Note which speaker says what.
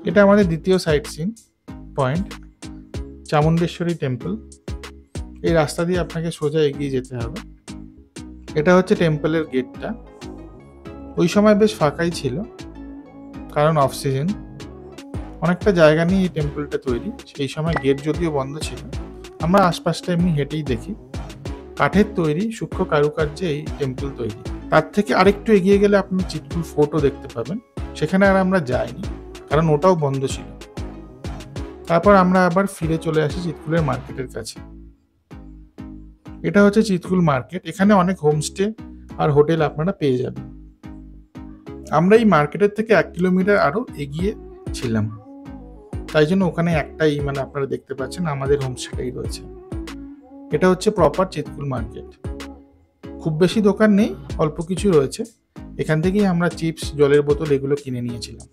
Speaker 1: এটা আমাদের দ্বিতীয় site scene point, Chamundeshwari temple. এই রাস্তা দিয়ে আপনাকে সোজা এগিয়ে যেতে হবে। এটা হচ্ছে টেম্পলের গেটটা। ওই সময় বেশ ফাঁকাই ছিল, কারণ অফ সিজন। অনেকটা জায়গা নিয়ে এই টেম্পলটা তৈরি। সেই সময় গেট যদিও বন্ধ ছিল, আমরা আশপাশটা এমনি হেঁটেই দেখি। কাঠের তৈরি, সূক্ষ্ম কারুকার্যে এই টেম্পল তৈরি। তার থেকে আরেকটু এগিয়ে গেলে আপনি চিৎকুল ফোর্টও দেখতে পাবেন। সেখানে আর আমরা যাইনি, কারণ ওটাও বন্ধ ছিল। তারপর আমরা আবার ফিরে চলে আসি চিৎকুলের মার্কেটের কাছে। এটা হচ্ছে চিৎকুল মার্কেট। এখানে অনেক হোমস্টে আর হোটেল আপনারা পেয়ে যাবেন। আমরা এই মার্কেটের থেকে 1 কিলোমিটার আরো এগিয়ে ছিলাম, তাই জন্য ওখানে একটাই আপনারা দেখতে পাচ্ছেন আমাদের হোমস্টেটাই রয়েছে। এটা হচ্ছে প্রপার চিৎকুল মার্কেট। খুব বেশি দোকান নেই, অল্প কিছু রয়েছে। এখান থেকেই আমরা চিপস, জলের বোতল এগুলো কিনে নিয়েছিলাম।